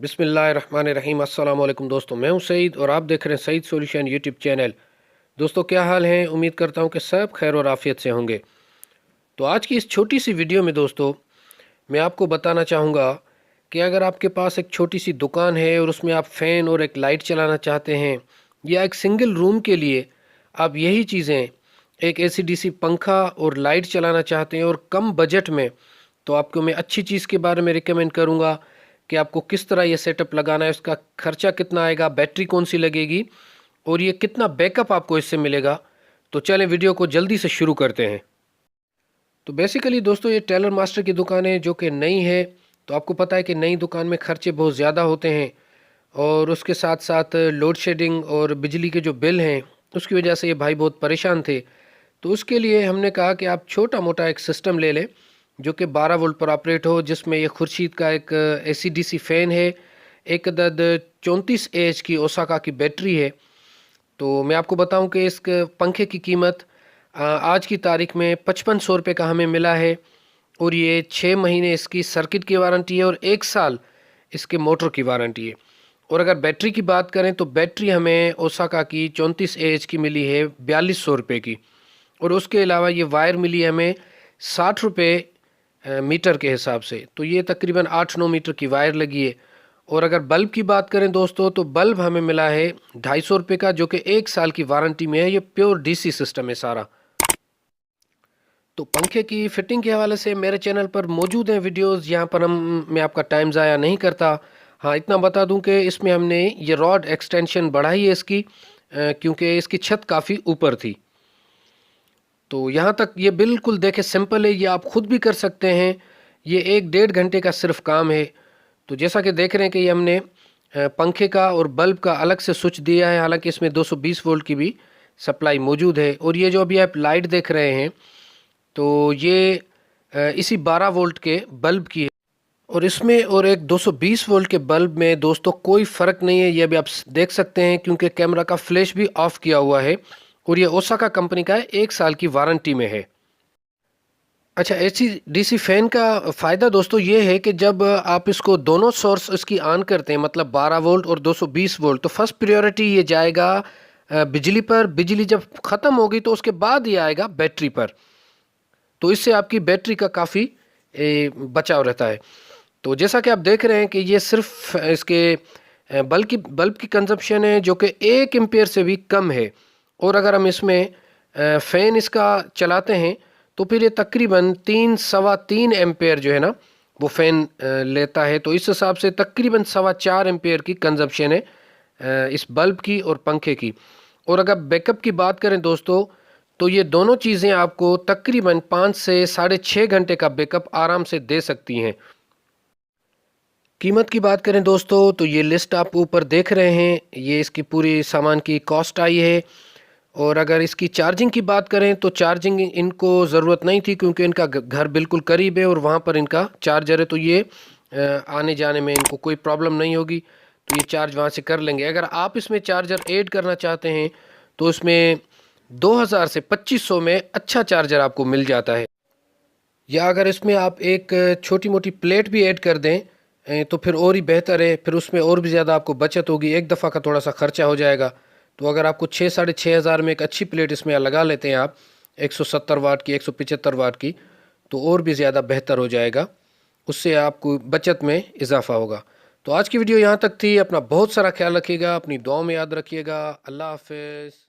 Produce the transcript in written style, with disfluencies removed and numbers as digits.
बिस्मिल्लाहिर्रहमानिर्रहीम। अस्सलाम वालेकुम दोस्तों, मैं हूं सईद और आप देख रहे हैं सईद सॉल्यूशन यूट्यूब चैनल। दोस्तों क्या हाल है? उम्मीद करता हूं कि सब खैर और आफियत से होंगे। तो आज की इस छोटी सी वीडियो में दोस्तों मैं आपको बताना चाहूँगा कि अगर आपके पास एक छोटी सी दुकान है और उसमें आप फ़ैन और एक लाइट चलाना चाहते हैं, या एक सिंगल रूम के लिए आप यही चीज़ें एक एसी-डीसी पंखा और लाइट चलाना चाहते हैं और कम बजट में, तो आपको मैं अच्छी चीज़ के बारे में रिकमेंड करूँगा कि आपको किस तरह ये सेटअप लगाना है, उसका खर्चा कितना आएगा, बैटरी कौन सी लगेगी और ये कितना बैकअप आपको इससे मिलेगा। तो चलें वीडियो को जल्दी से शुरू करते हैं। तो बेसिकली दोस्तों ये टेलर मास्टर की दुकान है जो कि नई है। तो आपको पता है कि नई दुकान में खर्चे बहुत ज़्यादा होते हैं और उसके साथ साथ लोड शेडिंग और बिजली के जो बिल हैं उसकी वजह से ये भाई बहुत परेशान थे। तो उसके लिए हमने कहा कि आप छोटा मोटा एक सिस्टम ले लें जो कि 12 वोल्ट पर ऑपरेट हो, जिसमें ये खुर्शीद का एक एसी-डीसी फ़ैन है, एक अदद 34 एच की ओसाका की बैटरी है। तो मैं आपको बताऊं कि इस पंखे की कीमत आज की तारीख में 5500 रुपये का हमें मिला है और ये 6 महीने इसकी सर्किट की वारंटी है और 1 साल इसके मोटर की वारंटी है। और अगर बैटरी की बात करें तो बैटरी हमें ओसाका की 34 एच की मिली है 4200 रुपये की, और उसके अलावा ये वायर मिली है हमें 60 रुपये मीटर के हिसाब से। तो ये तकरीबन 8-9 मीटर की वायर लगी है। और अगर बल्ब की बात करें दोस्तों तो बल्ब हमें मिला है 250 रुपये का, जो कि 1 साल की वारंटी में है। ये प्योर डीसी सिस्टम है सारा। तो पंखे की फिटिंग के हवाले से मेरे चैनल पर मौजूद हैं वीडियोस, यहाँ पर मैं आपका टाइम ज़ाया नहीं करता। हाँ, इतना बता दूं कि इसमें हमने ये रॉड एक्सटेंशन बढ़ाई है इसकी, क्योंकि इसकी छत काफ़ी ऊपर थी। तो यहाँ तक ये बिल्कुल देखे सिंपल है, ये आप ख़ुद भी कर सकते हैं। ये 1-1.5 घंटे का सिर्फ काम है। तो जैसा कि देख रहे हैं कि ये हमने पंखे का और बल्ब का अलग से स्विच दिया है, हालांकि इसमें 220 वोल्ट की भी सप्लाई मौजूद है। और ये जो अभी आप लाइट देख रहे हैं तो ये इसी 12 वोल्ट के बल्ब की है, और इसमें और एक 220 वोल्ट के बल्ब में दोस्तों कोई फ़र्क नहीं है। ये अभी आप देख सकते हैं क्योंकि कैमरा का फ्लैश भी ऑफ किया हुआ है और ये ओसाका कंपनी का है, 1 साल की वारंटी में है। अच्छा, एसी डीसी फ़ैन का फ़ायदा दोस्तों ये है कि जब आप इसको दोनों सोर्स इसकी ऑन करते हैं, मतलब 12 वोल्ट और 220 वोल्ट, तो फर्स्ट प्रायोरिटी ये जाएगा बिजली पर। बिजली जब ख़त्म होगी तो उसके बाद ये आएगा बैटरी पर। तो इससे आपकी बैटरी का काफ़ी बचाव रहता है। तो जैसा कि आप देख रहे हैं कि ये सिर्फ इसके बल्ब की कंजप्शन है जो कि 1 एम्पेयर से भी कम है। और अगर हम इसमें फ़ैन इसका चलाते हैं तो फिर ये तकरीबन 3-3.25 एम्पेयर जो है ना वो फ़ैन लेता है। तो इस हिसाब से तकरीबन 4.25 एम्पेयर की कंजप्शन है इस बल्ब की और पंखे की। और अगर बैकअप की बात करें दोस्तों तो ये दोनों चीज़ें आपको तकरीबन 5 से 6.5 घंटे का बैकअप आराम से दे सकती हैं। कीमत की बात करें दोस्तों तो ये लिस्ट आप ऊपर देख रहे हैं, ये इसकी पूरी सामान की कॉस्ट आई है। और अगर इसकी चार्जिंग की बात करें तो चार्जिंग इनको ज़रूरत नहीं थी क्योंकि इनका घर बिल्कुल करीब है और वहाँ पर इनका चार्जर है, तो ये आने जाने में इनको कोई प्रॉब्लम नहीं होगी। तो ये चार्ज वहाँ से कर लेंगे। अगर आप इसमें चार्जर ऐड करना चाहते हैं तो इसमें 2000 से 2500 में अच्छा चार्जर आपको मिल जाता है। या अगर इसमें आप एक छोटी मोटी प्लेट भी ऐड कर दें तो फिर और ही बेहतर है, फिर उसमें और भी ज़्यादा आपको बचत होगी। एक दफ़ा का थोड़ा सा ख़र्चा हो जाएगा। तो अगर आपको 6-6.5 हज़ार में एक अच्छी प्लेट इसमें लगा लेते हैं आप, 170 वाट की, 175 वाट की, तो और भी ज़्यादा बेहतर हो जाएगा। उससे आपको बचत में इजाफ़ा होगा। तो आज की वीडियो यहाँ तक थी। अपना बहुत सारा ख्याल रखिएगा, अपनी दुआओं में याद रखिएगा। अल्लाह हाफ़िज़।